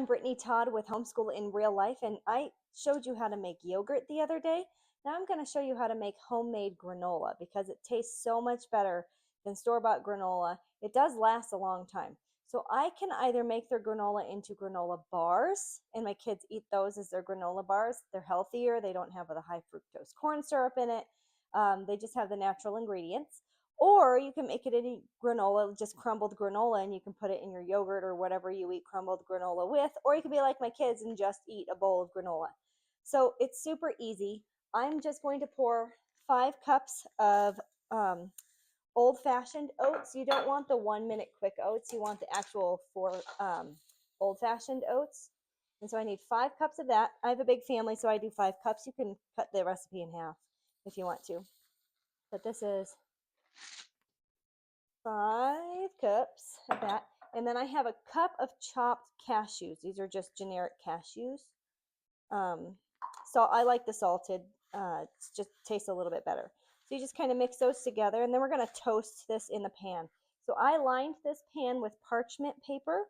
I'm Brittany Todd with Homeschool in Real Life, and I showed you how to make yogurt the other day. Now I'm going to show you how to make homemade granola because it tastes so much better than store-bought granola. It does last a long time. So I can either make their granola into granola bars, and my kids eat those as their granola bars. They're healthier. They don't have the high fructose corn syrup in it. They just have the natural ingredients. Or you can make it into granola, just crumbled granola, and you can put it in your yogurt or whatever you eat crumbled granola with. Or you can be like my kids and just eat a bowl of granola. So it's super easy. I'm just going to pour 5 cups of old-fashioned oats. You don't want the 1-minute quick oats. You want the actual old-fashioned oats. And so I need 5 cups of that. I have a big family, so I do 5 cups. You can cut the recipe in half if you want to. But this is 5 cups of that. And then I have a cup of chopped cashews. These are just generic cashews. So I like the salted. It just tastes a little bit better. So you just kind of mix those together, and then we're going to toast this in the pan. So I lined this pan with parchment paper,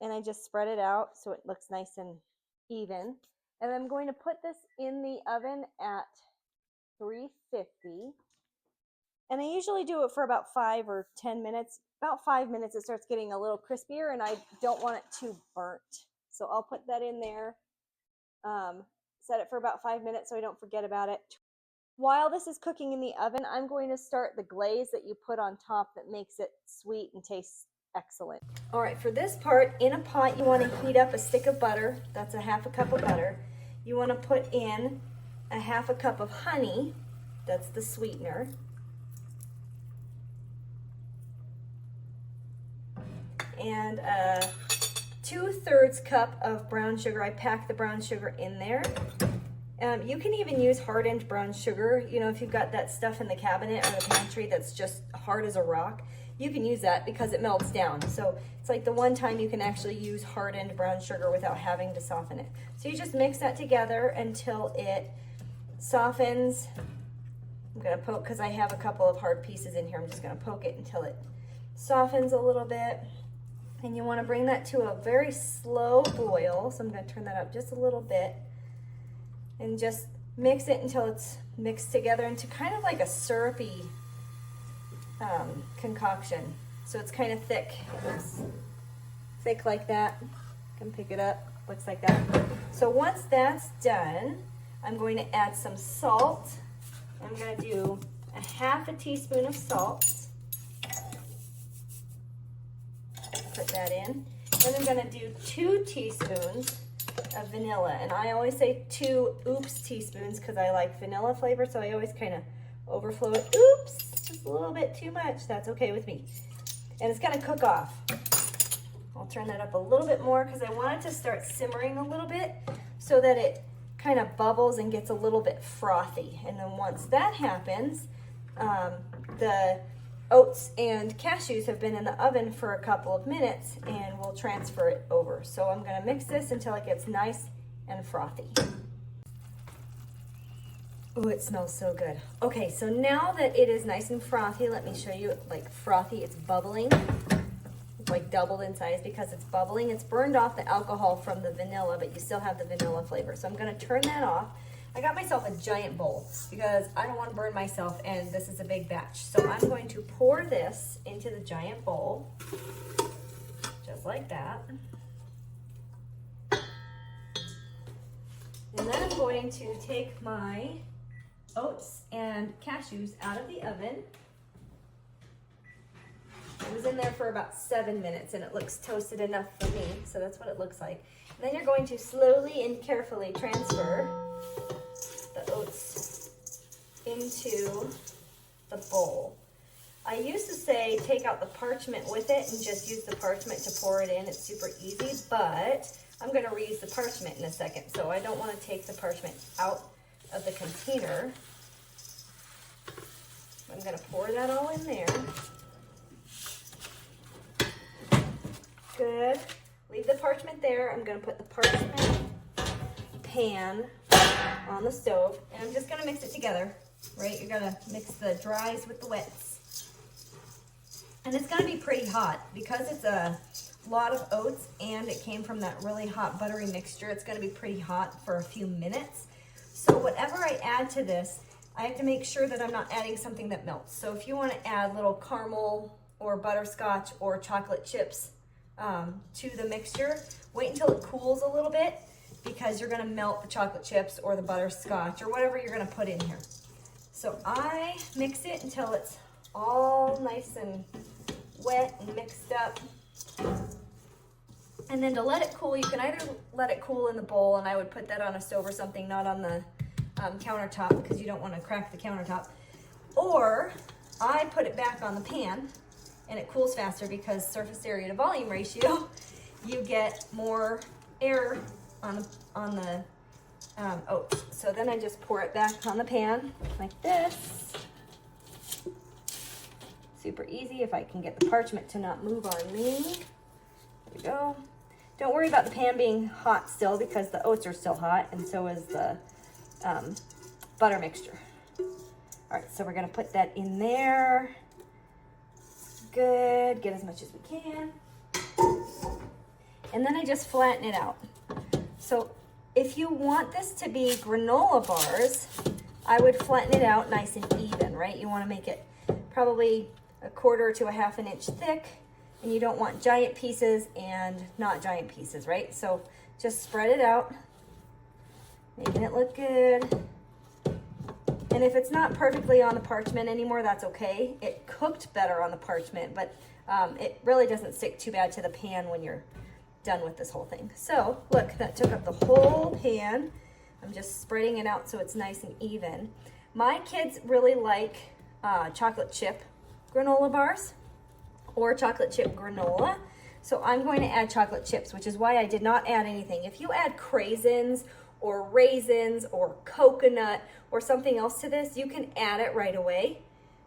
and I just spread it out so it looks nice and even. And I'm going to put this in the oven at 350. And I usually do it for about 5 or 10 minutes. About 5 minutes, it starts getting a little crispier, and I don't want it too burnt. So I'll put that in there, set it for about 5 minutes so I don't forget about it. While this is cooking in the oven, I'm going to start the glaze that you put on top that makes it sweet and tastes excellent. All right, for this part, in a pot, you want to heat up a stick of butter. That's a 1/2 cup of butter. You want to put in a 1/2 cup of honey. That's the sweetener. And a 2/3 cup of brown sugar. I pack the brown sugar in there. You can even use hardened brown sugar. You know, if you've got that stuff in the cabinet or the pantry that's just hard as a rock, you can use that because it melts down. So it's like the one time you can actually use hardened brown sugar without having to soften it. So you just mix that together until it softens. I'm going to poke, because I have a couple of hard pieces in here, I'm just going to poke it until it softens a little bit. And you want to bring that to a very slow boil. So I'm going to turn that up just a little bit. And just mix it until it's mixed together into kind of like a syrupy concoction. So it's kind of thick. It's thick like that. You can pick it up. Looks like that. So once that's done, I'm going to add some salt. I'm going to do a 1/2 teaspoon of salt. Put that in. Then I'm going to do 2 teaspoons of vanilla, and I always say 2 teaspoons because I like vanilla flavor, so I always kind of overflow it. Oops, just a little bit too much. That's okay with me. And it's going to cook off. I'll turn that up a little bit more because I want it to start simmering a little bit so that it kind of bubbles and gets a little bit frothy. And then once that happens, the oats and cashews have been in the oven for a couple of minutes, and we'll transfer it over. So I'm going to mix this until it gets nice and frothy. Oh, it smells so good. Okay, so now that it is nice and frothy, let me show you, like frothy, it's bubbling. It's like doubled in size because it's bubbling. It's burned off the alcohol from the vanilla, but you still have the vanilla flavor. So I'm going to turn that off. I got myself a giant bowl because I don't want to burn myself, and this is a big batch. So I'm going to pour this into the giant bowl, just like that. And then I'm going to take my oats and cashews out of the oven. It was in there for about 7 minutes, and it looks toasted enough for me, so that's what it looks like. And then you're going to slowly and carefully transfer the oats into the bowl. I used to say take out the parchment with it and just use the parchment to pour it in. It's super easy, but I'm going to reuse the parchment in a second, so I don't want to take the parchment out of the container. I'm going to pour that all in there. Good. Leave the parchment there. I'm going to put the parchment pan on the stove, and I'm just going to mix it together, right? You're going to mix the dries with the wets. And it's going to be pretty hot because it's a lot of oats and it came from that really hot buttery mixture. It's gonna be pretty hot for a few minutes. So whatever I add to this, I have to make sure that I'm not adding something that melts. So if you wanna add little caramel or butterscotch or chocolate chips to the mixture, wait until it cools a little bit because you're gonna melt the chocolate chips or the butterscotch or whatever you're gonna put in here. So I mix it until it's all nice and wet and mixed up. And then to let it cool, you can either let it cool in the bowl, and I would put that on a stove or something, not on the countertop because you don't want to crack the countertop. Or I put it back on the pan and it cools faster because surface area to volume ratio, you get more air on the oats. So then I just pour it back on the pan like this. Super easy if I can get the parchment to not move on me. There we go. Don't worry about the pan being hot still because the oats are still hot and so is the butter mixture. All right, so we're gonna put that in there. Good, get as much as we can. And then I just flatten it out. So if you want this to be granola bars, I would flatten it out nice and even, right? You wanna make it probably 1/4 to 1/2 inch thick, and you don't want giant pieces and not giant pieces, right? So just spread it out, making it look good. And if it's not perfectly on the parchment anymore, that's okay. It cooked better on the parchment, but it really doesn't stick too bad to the pan when you're done with this whole thing. So look, that took up the whole pan. I'm just spreading it out so it's nice and even. My kids really like chocolate chip granola bars or chocolate chip granola. So I'm going to add chocolate chips, which is why I did not add anything. If you add craisins or raisins or coconut or something else to this, you can add it right away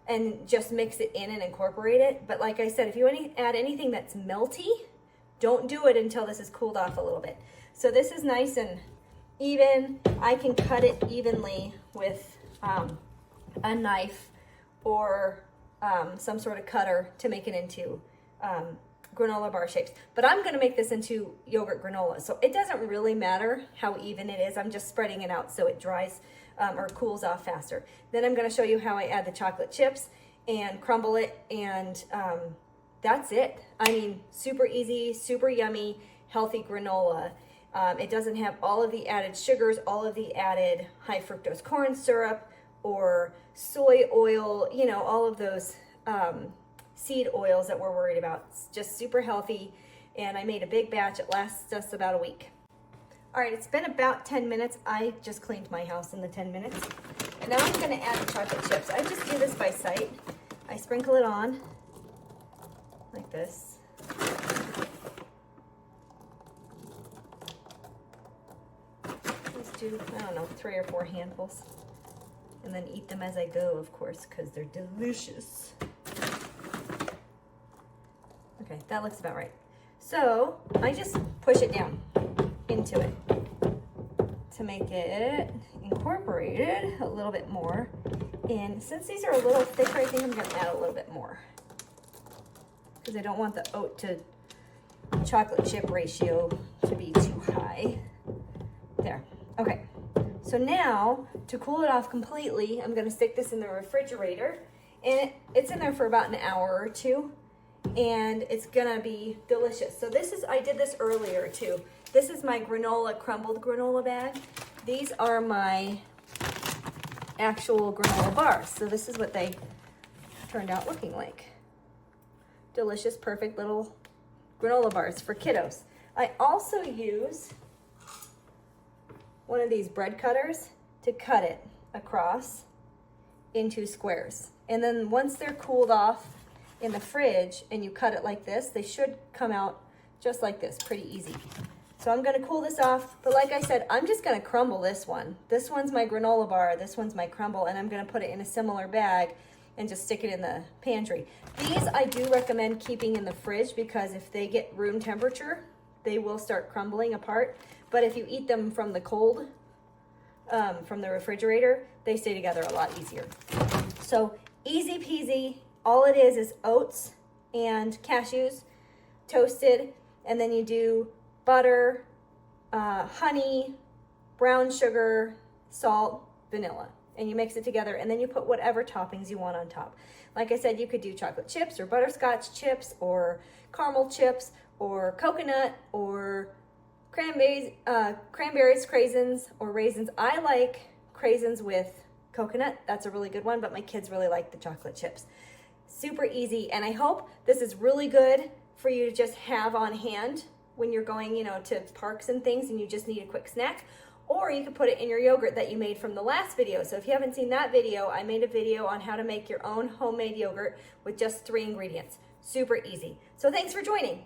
and just mix it in and incorporate it. But like I said, if you add anything that's melty, don't do it until this is cooled off a little bit. So this is nice and even. I can cut it evenly with a knife or some sort of cutter to make it into granola bar shapes. But I'm gonna make this into yogurt granola. So it doesn't really matter how even it is. I'm just spreading it out so it dries or cools off faster. Then I'm gonna show you how I add the chocolate chips and crumble it, and that's it. I mean, super easy, super yummy, healthy granola. It doesn't have all of the added sugars, all of the added high fructose corn syrup or soy oil, you know, all of those seed oils that we're worried about. It's just super healthy, and I made a big batch. It lasts us about a week. All right, it's been about 10 minutes. I just cleaned my house in the 10 minutes. And now I'm gonna add the chocolate chips. I just do this by sight. I sprinkle it on like this. Let's do, I don't know, 3 or 4 handfuls. And then eat them as I go, of course, because they're delicious. Okay, that looks about right. So I just push it down into it to make it incorporated a little bit more. And since these are a little thicker, I think I'm gonna add a little bit more because I don't want the oat to chocolate chip ratio to be too high. There, okay. So now, to cool it off completely, I'm gonna stick this in the refrigerator, and it's in there for about an hour or 2, and it's gonna be delicious. So this is, I did this earlier too. This is my granola, crumbled granola bag. These are my actual granola bars. So this is what they turned out looking like. Delicious, perfect little granola bars for kiddos. I also use one of these bread cutters to cut it across into squares. And then once they're cooled off in the fridge and you cut it like this, they should come out just like this, pretty easy. So I'm gonna cool this off, but like I said, I'm just gonna crumble this one. This one's my granola bar, this one's my crumble, and I'm gonna put it in a similar bag and just stick it in the pantry. These I do recommend keeping in the fridge because if they get room temperature, they will start crumbling apart. But if you eat them from the cold, from the refrigerator, they stay together a lot easier. So easy peasy. All it is oats and cashews toasted. and then you do butter, honey, brown sugar, salt, vanilla, and you mix it together, and then you put whatever toppings you want on top. Like I said, you could do chocolate chips or butterscotch chips or caramel chips or coconut or cranberries, craisins, or raisins. I like craisins with coconut. That's a really good one, but my kids really like the chocolate chips. Super easy, and I hope this is really good for you to just have on hand when you're going, you know, to parks and things and you just need a quick snack. Or you could put it in your yogurt that you made from the last video. So if you haven't seen that video, I made a video on how to make your own homemade yogurt with just 3 ingredients. Super easy. So thanks for joining.